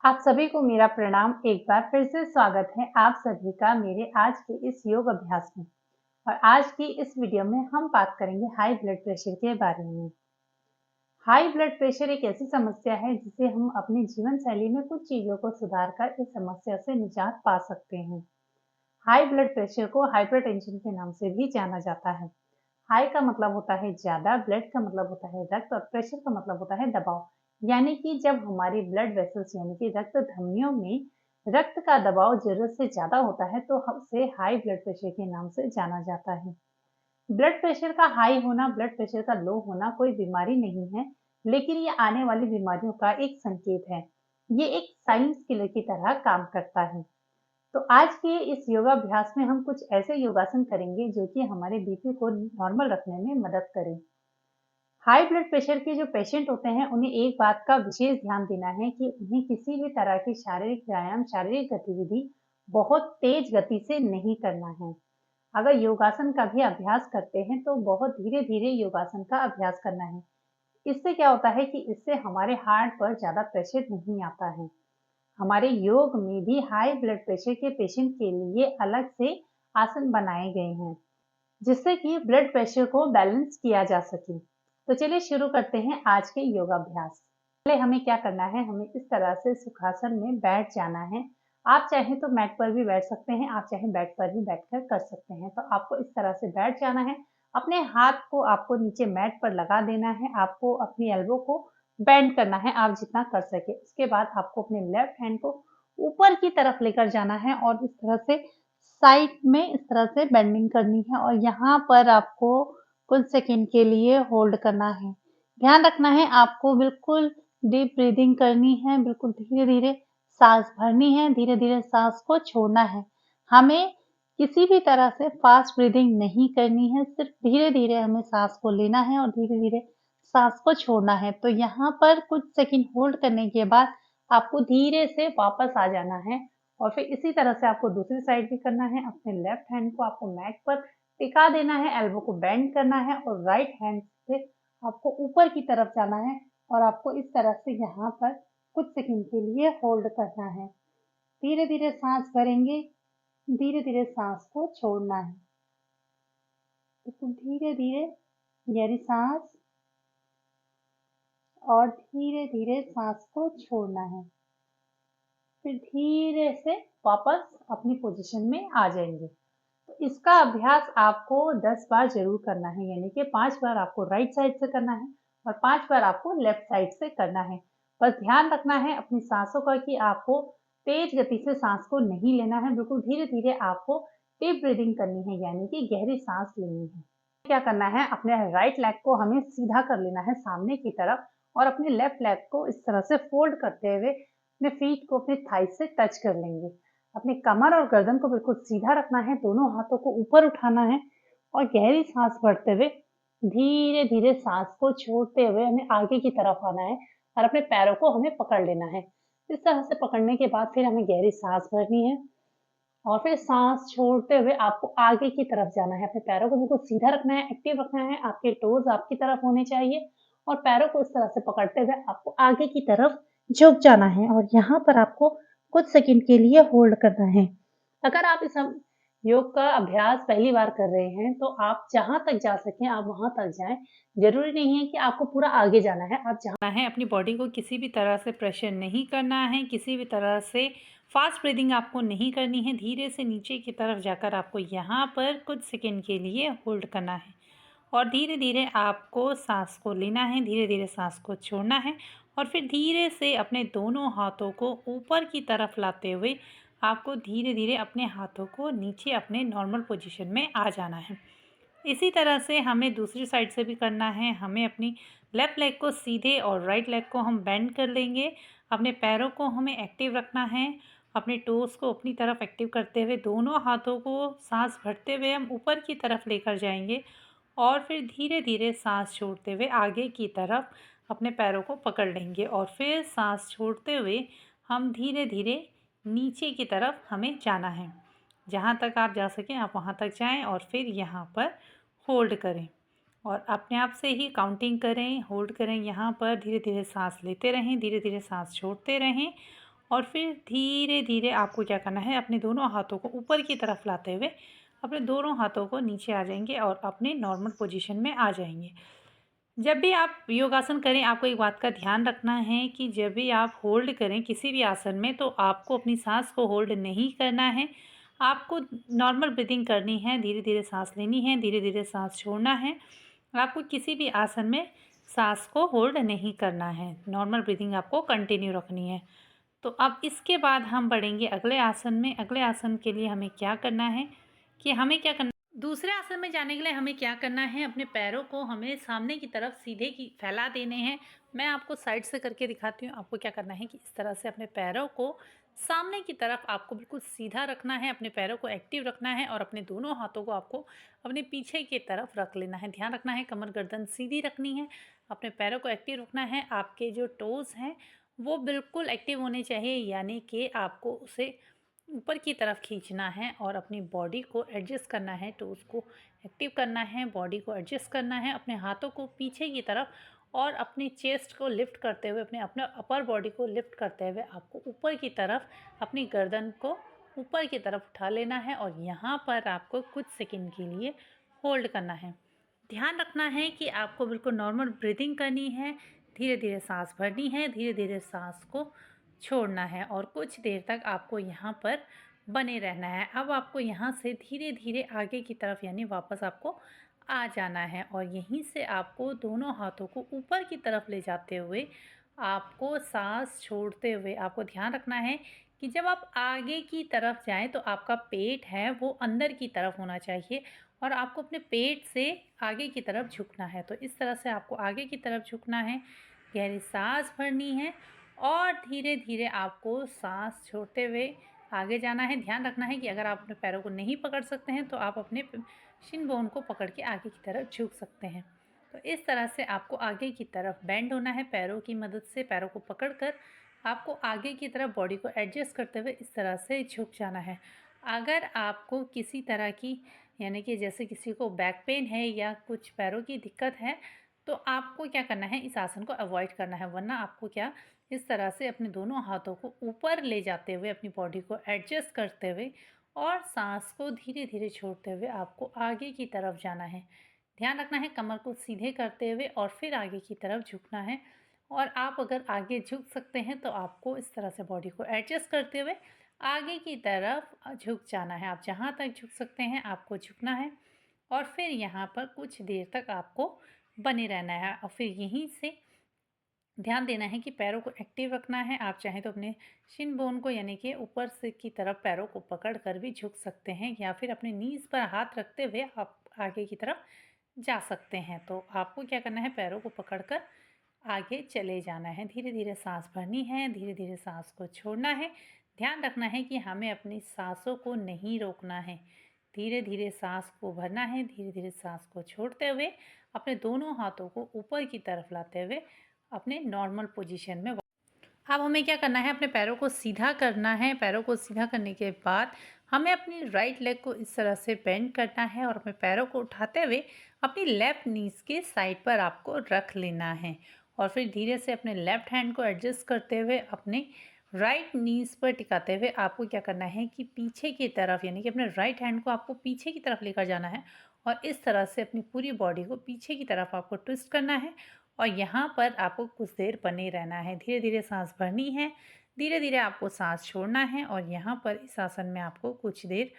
आप सभी को मेरा प्रणाम। एक बार फिर से स्वागत है आप सभी का मेरे आज के इस योग अभ्यास में। और आज की इस वीडियो में हम बात करेंगे हाई ब्लड प्रेशर के बारे में। हाई ब्लड प्रेशर एक ऐसी समस्या है जिसे हम अपनी जीवन शैली में कुछ चीजों को सुधार कर इस समस्या से निजात पा सकते हैं। हाई ब्लड प्रेशर को हाइपरटेंशन के नाम से भी जाना जाता है। हाई का मतलब होता है ज्यादा, ब्लड का मतलब होता है रक्त और प्रेशर का मतलब होता है दबाव। यानी कि जब हमारी ब्लड वेसल्स यानी कि रक्त धमनियों में रक्त का दबाव जरूरत से ज्यादा होता है तो उसे हाई ब्लड प्रेशर के नाम से जाना जाता है। ब्लड प्रेशर का हाई होना, ब्लड प्रेशर का लो होना कोई बीमारी नहीं है, लेकिन ये आने वाली बीमारियों का एक संकेत है। ये एक साइलेंस किलर की तरह काम करता है। तो आज के इस योगाभ्यास में हम कुछ ऐसे योगासन करेंगे जो कि हमारे बीपी को नॉर्मल रखने में मदद करें। हाई ब्लड प्रेशर के जो पेशेंट होते हैं उन्हें एक बात का विशेष ध्यान देना है कि उन्हें किसी भी तरह की शारीरिक व्यायाम, शारीरिक गतिविधि बहुत तेज गति से नहीं करना है। अगर योगासन का भी अभ्यास करते हैं तो बहुत धीरे धीरे योगासन का अभ्यास करना है। इससे क्या होता है कि इससे हमारे हार्ट पर ज्यादा प्रेशर नहीं आता है। हमारे योग में भी हाई ब्लड प्रेशर के पेशेंट के लिए अलग से आसन बनाए गए हैं जिससे कि ब्लड प्रेशर को बैलेंस किया जा सके। तो चलिए शुरू करते हैं आज के योगाभ्यास। पहले हमें क्या करना है, हमें इस तरह से सुखासन में बैठ जाना है। आप चाहें तो मैट पर भी बैठ सकते हैं, आप चाहें बेड पर भी बैठकर कर सकते हैं। तो आपको इस तरह से बैठ जाना है। अपने हाथ को आपको नीचे मैट पर लगा देना है। आपको अपनी एल्बो को बेंड करना है, आप जितना कर सके। उसके बाद आपको अपने लेफ्ट हैंड को ऊपर की तरफ लेकर जाना है और इस तरह से साइड में इस तरह से बेंडिंग करनी है और यहाँ पर आपको कुछ सेकंड के लिए होल्ड करना है। ध्यान रखना है आपको बिल्कुल डीप ब्रीदिंग करनी है, बिल्कुल धीरे-धीरे सांस भरनी है, धीरे-धीरे सांस को छोड़ना है। हमें किसी भी तरह से फास्ट ब्रीदिंग नहीं करनी है, सिर्फ धीरे-धीरे हमें सांस को लेना है और धीरे-धीरे सांस को छोड़ना है। तो यहाँ पर कुछ सेकंड होल्ड करने के बाद आपको धीरे से वापस आ जाना है और फिर इसी तरह से आपको दूसरी साइड भी करना है। अपने लेफ्ट हैंड को आपको मैट पर टिका देना है, एल्बो को बेंड करना है और राइट हैंड से आपको ऊपर की तरफ जाना है और आपको इस तरह से यहाँ पर कुछ सेकंड के लिए होल्ड करना है। धीरे धीरे सांस भरेंगे, धीरे धीरे सांस को छोड़ना है। तो धीरे धीरे गहरी सांस और धीरे धीरे सांस को छोड़ना है। फिर धीरे से वापस अपनी पोजीशन में आ जाएंगे। तो इसका अभ्यास आपको 10 बार जरूर करना है, यानी कि 5 बार आपको राइट साइड से करना है और 5 बार आपको लेफ्ट साइड से करना है। बस ध्यान रखना है अपनी सांसों का कि आपको तेज गति से सांस को नहीं लेना है, बिल्कुल धीरे धीरे आपको डीप ब्रीदिंग करनी है, यानी कि गहरी सांस लेनी है। क्या करना है, अपने राइट लेग को हमें सीधा कर लेना है सामने की तरफ और अपने लेफ्ट लेग को इस तरह से फोल्ड करते हुए अपने फीट को अपने थाई से टच कर लेंगे। अपनी कमर और गर्दन को बिल्कुल सीधा रखना है, दोनों हाथों को ऊपर उठाना है और गहरी सांस भरते हुए धीरे धीरे सांस को छोड़ते हुए हमें आगे की तरफ आना है और अपने पैरों को हमें पकड़ लेना है। इस तरह से पकड़ने के बाद फिर हमें गहरी सांस भरनी है और फिर सांस छोड़ते हुए आपको आगे की तरफ जाना है। अपने पैरों को बिल्कुल सीधा रखना है, एक्टिव रखना है, आपके टोज आपकी तरफ होने चाहिए और पैरों को इस तरह से पकड़ते हुए आपको आगे की तरफ झुक जाना है और यहाँ पर आपको कुछ सेकंड के लिए होल्ड करना है। अगर आप इस योग का अभ्यास पहली बार कर रहे हैं तो आप जहाँ तक जा सकें आप वहाँ तक जाएं। जरूरी नहीं है कि आपको पूरा आगे जाना है, आप जहाँ है अपनी बॉडी को किसी भी तरह से प्रेशर नहीं करना है, किसी भी तरह से फास्ट ब्रीदिंग आपको नहीं करनी है। धीरे से नीचे की तरफ जाकर आपको यहाँ पर कुछ सेकंड के लिए होल्ड करना है और धीरे धीरे आपको सांस को लेना है, धीरे धीरे सांस को छोड़ना है और फिर धीरे से अपने दोनों हाथों को ऊपर की तरफ लाते हुए आपको धीरे धीरे अपने हाथों को नीचे अपने नॉर्मल पोजीशन में आ जाना है। इसी तरह से हमें दूसरी साइड से भी करना है। हमें अपनी लेफ़्ट लेग को सीधे और राइट लेग को हम बेंड कर लेंगे। अपने पैरों को हमें एक्टिव रखना है, अपने टोज़ को अपनी तरफ एक्टिव करते हुए दोनों हाथों को सांस भरते हुए हम ऊपर की तरफ लेकर जाएंगे और फिर धीरे धीरे सांस छोड़ते हुए आगे की तरफ अपने पैरों को पकड़ लेंगे और फिर सांस छोड़ते हुए हम धीरे धीरे नीचे की तरफ हमें जाना है। जहाँ तक आप जा सकें आप वहाँ तक जाएं और फिर यहाँ पर होल्ड करें और अपने आप से ही काउंटिंग करें, होल्ड करें। यहाँ पर धीरे धीरे सांस लेते रहें, धीरे धीरे सांस छोड़ते रहें और फिर धीरे धीरे आपको क्या करना है, अपने दोनों हाथों को ऊपर की तरफ लाते हुए अपने दोनों हाथों को नीचे आ जाएंगे और अपने नॉर्मल पोजीशन में आ जाएंगे। जब भी आप योगासन करें, आपको एक बात का ध्यान रखना है कि जब भी आप होल्ड करें किसी भी आसन में, तो आपको अपनी सांस को होल्ड नहीं करना है। आपको नॉर्मल ब्रीदिंग करनी है, धीरे धीरे सांस लेनी है, धीरे धीरे सांस छोड़ना है। आपको किसी भी आसन में सांस को होल्ड नहीं करना है, नॉर्मल ब्रीदिंग आपको कंटिन्यू रखनी है। तो अब इसके बाद हम बढ़ेंगे अगले आसन में। अगले आसन के लिए हमें क्या करना है कि हमें क्या करना, दूसरे आसन में जाने के लिए हमें क्या करना है, अपने पैरों को हमें सामने की तरफ सीधे की फैला देने हैं। मैं आपको साइड से करके दिखाती हूँ। आपको क्या करना है कि इस तरह से अपने पैरों को सामने की तरफ आपको बिल्कुल सीधा रखना है, अपने पैरों को एक्टिव रखना है और अपने दोनों हाथों को आपको अपने पीछे की तरफ रख लेना है। ध्यान रखना है कमर गर्दन सीधी रखनी है, अपने पैरों को एक्टिव रखना है। आपके जो टोज़ हैं वो बिल्कुल एक्टिव होने चाहिए, यानी कि आपको उसे ऊपर की तरफ खींचना है और अपनी बॉडी को एडजस्ट करना है, तो उसको एक्टिव करना है, बॉडी को एडजस्ट करना है, अपने हाथों को पीछे की तरफ और अपनी चेस्ट को लिफ्ट करते हुए, अपने अपर बॉडी को लिफ्ट करते हुए आपको ऊपर की तरफ अपनी गर्दन को ऊपर की तरफ उठा लेना है और यहाँ पर आपको कुछ सेकंड के लिए होल्ड करना है। ध्यान रखना है कि आपको बिल्कुल नॉर्मल ब्रीदिंग करनी है, धीरे धीरे सांस भरनी है, धीरे धीरे सांस को छोड़ना है और कुछ देर तक आपको यहाँ पर बने रहना है। अब आपको यहाँ से धीरे धीरे आगे की तरफ यानी वापस आपको आ जाना है और यहीं से आपको दोनों हाथों को ऊपर की तरफ ले जाते हुए आपको सांस छोड़ते हुए आपको ध्यान रखना है कि जब आप आगे की तरफ जाएं तो आपका पेट है वो अंदर की तरफ होना चाहिए और आपको अपने पेट से आगे की तरफ झुकना है। तो इस तरह से आपको आगे की तरफ झुकना है, गहरी सांस भरनी है और धीरे धीरे आपको सांस छोड़ते हुए आगे जाना है। ध्यान रखना है कि अगर आप अपने पैरों को नहीं पकड़ सकते हैं तो आप अपने शिन बोन को पकड़ के आगे की तरफ झुक सकते हैं। तो इस तरह से आपको आगे की तरफ बेंड होना है, पैरों की मदद से पैरों को पकड़कर आपको आगे की तरफ बॉडी को एडजस्ट करते हुए इस तरह से झुक जाना है। अगर आपको किसी तरह की यानी कि जैसे किसी को बैक पेन है या कुछ पैरों की दिक्कत है, तो आपको क्या करना है, इस आसन को अवॉइड करना है, वरना आपको क्या इस तरह से अपने दोनों हाथों को ऊपर ले जाते हुए अपनी बॉडी को एडजस्ट करते हुए और सांस को धीरे धीरे छोड़ते हुए आपको आगे की तरफ जाना है। ध्यान रखना है कमर को सीधे करते हुए और फिर आगे की तरफ झुकना है और आप अगर आगे झुक सकते हैं तो आपको इस तरह से बॉडी को एडजस्ट करते हुए आगे की तरफ झुक जाना है। आप जहाँ तक झुक सकते हैं आपको झुकना है और फिर यहाँ पर कुछ देर तक आपको बने रहना है और फिर यहीं से ध्यान देना है कि पैरों को एक्टिव रखना है। आप चाहें तो अपने शिन बोन को यानी कि ऊपर से की तरफ पैरों को पकड़ कर भी झुक सकते हैं या फिर अपने नीज़ पर हाथ रखते हुए आप आगे की तरफ जा सकते हैं। तो आपको क्या करना है, पैरों को पकड़कर आगे चले जाना है, धीरे धीरे सांस भरनी है, धीरे धीरे सांस को छोड़ना है। ध्यान रखना है कि हमें अपनी सांसों को नहीं रोकना है, धीरे धीरे सांस को भरना है, धीरे धीरे सांस को छोड़ते हुए अपने दोनों हाथों को ऊपर की तरफ लाते हुए अपने नॉर्मल पोजीशन में। अब हमें क्या करना है, अपने पैरों को सीधा करना है। पैरों को सीधा करने के बाद हमें अपनी राइट लेग को इस तरह से बेंड करना है और अपने पैरों को उठाते हुए अपनी लेफ्ट नीज़ के साइड पर आपको रख लेना है और फिर धीरे से अपने लेफ्ट हैंड को एडजस्ट करते हुए अपने राइट नीज़ पर टिकाते हुए आपको क्या करना है कि पीछे की तरफ यानी कि अपने राइट हैंड को आपको पीछे की तरफ लेकर जाना है और इस तरह से अपनी पूरी बॉडी को पीछे की तरफ आपको ट्विस्ट करना है और यहाँ पर आपको कुछ देर बने रहना है। धीरे धीरे सांस भरनी है, धीरे धीरे आपको सांस छोड़ना है और यहाँ पर इस आसन में आपको कुछ देर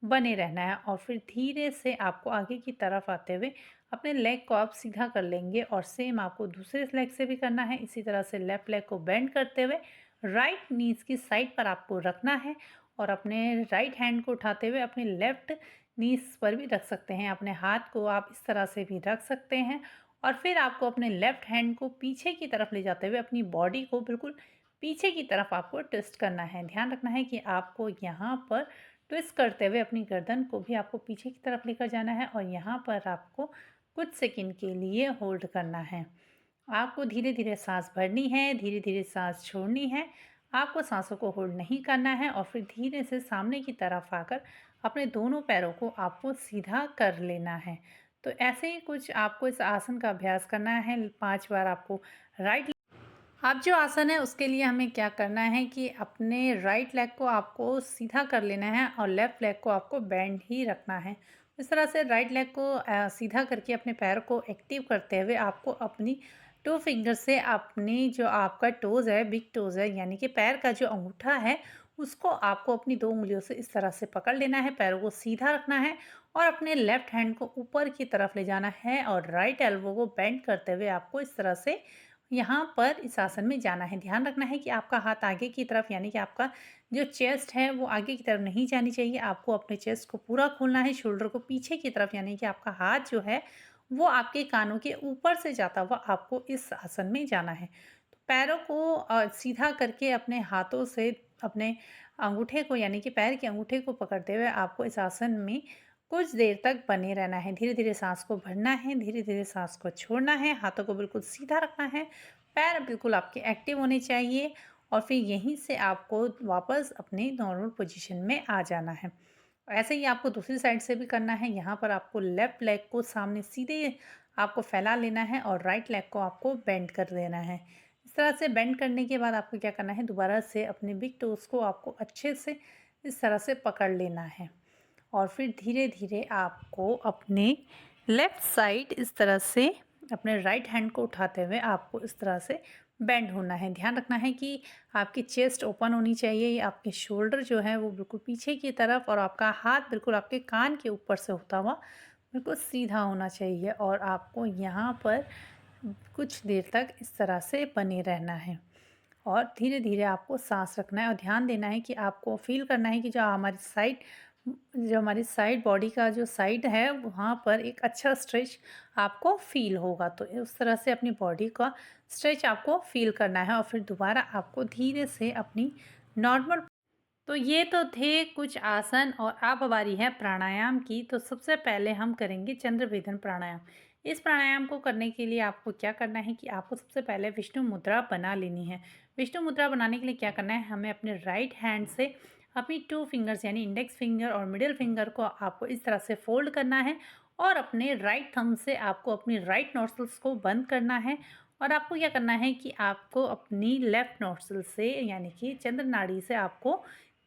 बने रहना है और फिर धीरे से आपको आगे की तरफ आते हुए अपने लेग को आप सीधा कर लेंगे और सेम आपको दूसरे लेग से भी करना है। इसी तरह से लेफ्ट लेग को बेंड करते हुए राइट नीज़ की साइड पर आपको रखना है और अपने राइट हैंड को उठाते हुए अपने लेफ्ट नीज़ पर भी रख सकते हैं। अपने हाथ को आप इस तरह से भी रख सकते हैं और फिर आपको अपने लेफ्ट हैंड को पीछे की तरफ ले जाते हुए अपनी बॉडी को बिल्कुल पीछे की तरफ आपको ट्विस्ट करना है। ध्यान रखना है कि आपको यहाँ पर ट्विस्ट करते हुए अपनी गर्दन को भी आपको पीछे की तरफ लेकर जाना है और यहाँ पर आपको कुछ सेकंड के लिए होल्ड करना है। आपको धीरे धीरे सांस भरनी है, धीरे धीरे सांस छोड़नी है। आपको सांसों को होल्ड नहीं करना है और फिर धीरे से सामने की तरफ आकर अपने दोनों पैरों को आपको सीधा कर लेना है। तो ऐसे ही कुछ आपको इस आसन का अभ्यास करना है। 5 बार आपको राइट अब जो आसन है उसके लिए हमें क्या करना है कि अपने राइट लेग को आपको सीधा कर लेना है और लेफ़्ट लेग को आपको बेंड ही रखना है। इस तरह से राइट लेग को सीधा करके अपने पैर को एक्टिव करते हुए आपको अपनी 2 फिंगर से अपनी जो आपका टोज़ है, बिग टोज़ है, यानी कि पैर का जो अंगूठा है, उसको आपको अपनी 2 उँगलियों से इस तरह से पकड़ लेना है, पैरों को सीधा रखना है और अपने लेफ्ट हैंड को ऊपर की तरफ ले जाना है और राइट एल्बो को बेंड करते हुए आपको इस तरह से यहाँ पर इस आसन में जाना है। ध्यान रखना है कि आपका हाथ आगे की तरफ, यानी कि आपका जो चेस्ट है वो आगे की तरफ नहीं जानी चाहिए। आपको अपने चेस्ट को पूरा खोलना है, शोल्डर को पीछे की तरफ, यानी कि आपका हाथ जो है वो आपके कानों के ऊपर से जाता हुआ आपको इस आसन में जाना है। तो पैरों को सीधा करके अपने हाथों से अपने अंगूठे को, यानी कि पैर के अंगूठे को पकड़ते हुए आपको इस आसन में कुछ देर तक बने रहना है। धीरे-धीरे साँस को भरना है, धीरे-धीरे साँस को छोड़ना है, हाथों को बिल्कुल सीधा रखना है, पैर बिल्कुल आपके एक्टिव होने चाहिए और फिर यहीं से आपको वापस अपने नॉर्मल पोजीशन में आ जाना है। ऐसे ही आपको दूसरी साइड से भी करना है। यहाँ पर आपको लेफ्ट लेग को सामने सीधे आपको फैला लेना है और राइट लेग को आपको बेंड कर देना है। इस तरह से बेंड करने के बाद आपको क्या करना है, दोबारा से अपने बिग टोज़ को आपको अच्छे से इस तरह से पकड़ लेना है और फिर धीरे-धीरे आपको अपने लेफ़्ट साइड इस तरह से अपने राइट हैंड को उठाते हुए आपको इस तरह से बेंड होना है। ध्यान रखना है कि आपकी चेस्ट ओपन होनी चाहिए, आपके शोल्डर जो है वो बिल्कुल पीछे की तरफ और आपका हाथ बिल्कुल आपके कान के ऊपर से होता हुआ बिल्कुल सीधा होना चाहिए और आपको यहाँ पर कुछ देर तक इस तरह से बने रहना है। और धीरे-धीरे आपको साँस रखना है और ध्यान देना है कि आपको फ़ील करना है कि जो हमारी साइड बॉडी का जो साइड है, वहाँ पर एक अच्छा स्ट्रेच आपको फ़ील होगा। तो उस तरह से अपनी बॉडी का स्ट्रेच आपको फ़ील करना है और फिर दोबारा आपको धीरे से अपनी नॉर्मल। तो ये तो थे कुछ आसन और अब बारी है प्राणायाम की। तो सबसे पहले हम करेंगे चंद्रभेदन प्राणायाम। इस प्राणायाम को करने के लिए आपको क्या करना है कि आपको सबसे पहले विष्णु मुद्रा बना लेनी है। विष्णु मुद्रा बनाने के लिए क्या करना है, हमें अपने राइट हैंड से अपनी 2 फिंगर्स यानी इंडेक्स फिंगर और मिडिल फिंगर को आपको इस तरह से फोल्ड करना है और अपने राइट थंब से आपको अपनी राइट नॉस्ट्रल्स को बंद करना है और आपको क्या करना है कि आपको अपनी लेफ्ट नॉस्ट्रल से, यानी कि चंद्र नाड़ी से आपको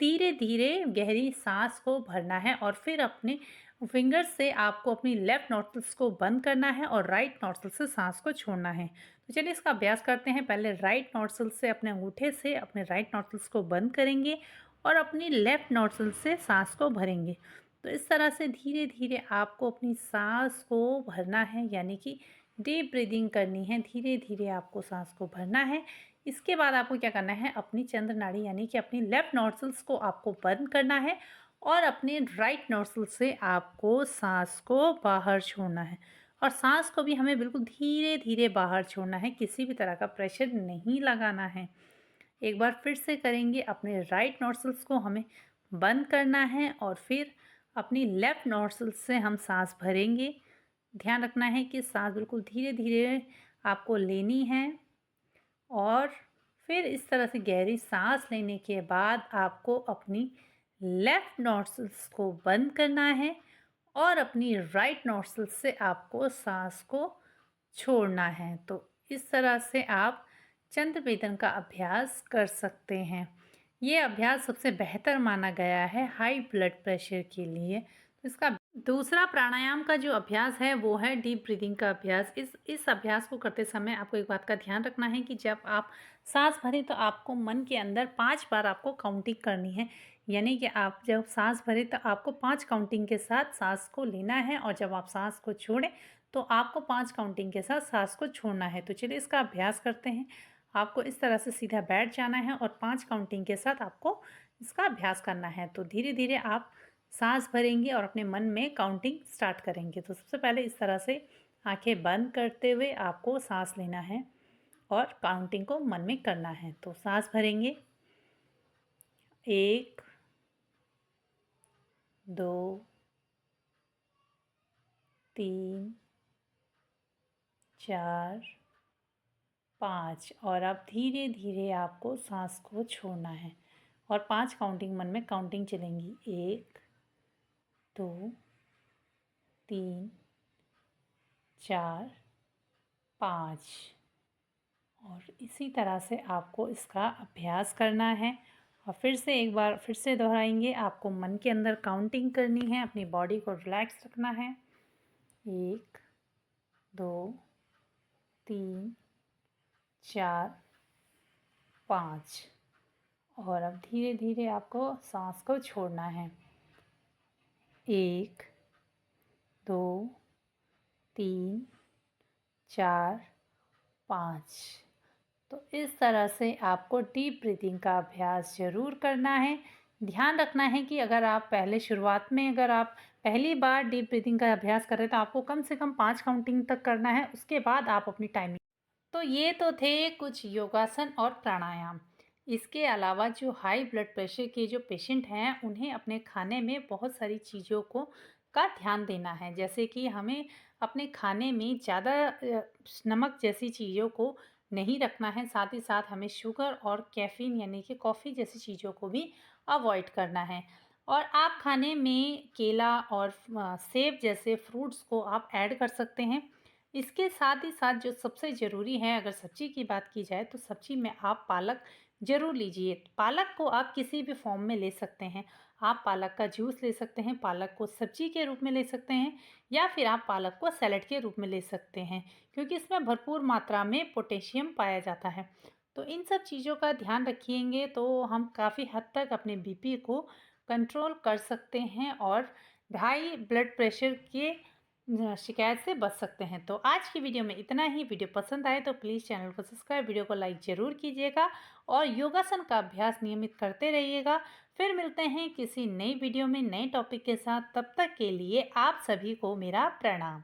धीरे-धीरे गहरी साँस को भरना है और फिर अपने फिंगर्स से आपको अपनी लेफ्ट नॉस्ट्रल्स को बंद करना है और राइट नॉस्ट्रल से साँस को छोड़ना है। तो चलिए इसका अभ्यास करते हैं। पहले राइट नॉस्ट्रल से अपने अंगूठे से अपने राइट नॉस्ट्रल्स को बंद करेंगे और अपनी लेफ्ट नॉस्ट्रल से साँस को भरेंगे। तो इस तरह से धीरे-धीरे आपको अपनी साँस को भरना है, यानी कि डीप ब्रीदिंग करनी है। धीरे-धीरे आपको साँस को भरना है। इसके बाद आपको क्या करना है, अपनी चंद्र नाड़ी यानी कि अपनी लेफ्ट नॉस्ट्रल्स को आपको बंद करना है और अपने राइट नॉस्ट्रल से आपको सांस को बाहर छोड़ना है और सांस को भी हमें बिल्कुल धीरे धीरे बाहर छोड़ना है, किसी भी तरह का प्रेशर नहीं लगाना है। एक बार फिर से करेंगे। अपने राइट नॉस्ट्रल्स को हमें बंद करना है और फिर अपनी लेफ्ट नॉस्ट्रल्स से हम सांस भरेंगे। ध्यान रखना है कि सांस बिल्कुल धीरे धीरे आपको लेनी है और फिर इस तरह से गहरी सांस लेने के बाद आपको अपनी लेफ्ट नॉस्ट्रल्स को बंद करना है और अपनी राइट नॉस्ट्रल से आपको सांस को छोड़ना है। तो इस तरह से आप चंद्रभेदन का अभ्यास कर सकते हैं। ये अभ्यास सबसे बेहतर माना गया है हाई ब्लड प्रेशर के लिए। तो इसका दूसरा प्राणायाम का जो अभ्यास है वो है डीप ब्रीदिंग का अभ्यास। इस अभ्यास को करते समय आपको एक बात का ध्यान रखना है कि जब आप सांस भरें तो आपको मन के अंदर 5 बार आपको काउंटिंग करनी है, यानी कि आप जब सांस भरें तो आपको 5 काउंटिंग के साथ सांस को लेना है और जब आप सांस को छोड़ें तो आपको 5 काउंटिंग के साथ सांस को छोड़ना है। तो चलिए इसका अभ्यास करते हैं। आपको इस तरह से सीधा बैठ जाना है और 5 काउंटिंग के साथ आपको इसका अभ्यास करना है। तो धीरे धीरे आप सांस भरेंगे और अपने मन में काउंटिंग स्टार्ट करेंगे। तो सबसे पहले इस तरह से आंखें बंद करते हुए आपको सांस लेना है और काउंटिंग को मन में करना है। तो सांस भरेंगे 1 2 3 4 5 और अब धीरे धीरे आपको सांस को छोड़ना है और 5 काउंटिंग मन में काउंटिंग चलेंगी। 1 2 3 4 5 और इसी तरह से आपको इसका अभ्यास करना है। और फिर से एक बार फिर से दोहराएंगे, आपको मन के अंदर काउंटिंग करनी है, अपनी बॉडी को रिलैक्स रखना है। 1 2 3 4 5 और अब धीरे धीरे आपको सांस को छोड़ना है। 1 2 3 4 5। तो इस तरह से आपको डीप ब्रीथिंग का अभ्यास ज़रूर करना है। ध्यान रखना है कि अगर आप शुरुआत में अगर आप पहली बार डीप ब्रीथिंग का अभ्यास कर रहे हैं तो आपको कम से कम 5 काउंटिंग तक करना है, उसके बाद आप अपनी टाइमिंग। तो ये तो थे कुछ योगासन और प्राणायाम। इसके अलावा जो हाई ब्लड प्रेशर के जो पेशेंट हैं उन्हें अपने खाने में बहुत सारी चीज़ों को का ध्यान देना है, जैसे कि हमें अपने खाने में ज़्यादा नमक जैसी चीज़ों को नहीं रखना है। साथ ही साथ हमें शुगर और कैफ़ीन यानी कि कॉफ़ी जैसी चीज़ों को भी अवॉइड करना है। और आप खाने में केला और सेब जैसे फ्रूट्स को आप ऐड कर सकते हैं। इसके साथ ही साथ जो सबसे ज़रूरी है, अगर सब्ज़ी की बात की जाए तो सब्ज़ी में आप पालक ज़रूर लीजिए। पालक को आप किसी भी फॉर्म में ले सकते हैं। आप पालक का जूस ले सकते हैं, पालक को सब्ज़ी के रूप में ले सकते हैं, या फिर आप पालक को सैलेड के रूप में ले सकते हैं, क्योंकि इसमें भरपूर मात्रा में पोटेशियम पाया जाता है। तो इन सब चीज़ों का ध्यान रखिएंगे तो हम काफ़ी हद तक अपने बीपी को कंट्रोल कर सकते हैं और हाई ब्लड प्रेशर के शिकायत से बच सकते हैं। तो आज की वीडियो में इतना ही। वीडियो पसंद आए तो प्लीज़ चैनल को सब्सक्राइब, वीडियो को लाइक ज़रूर कीजिएगा और योगासन का अभ्यास नियमित करते रहिएगा। फिर मिलते हैं किसी नई वीडियो में नए टॉपिक के साथ। तब तक के लिए आप सभी को मेरा प्रणाम।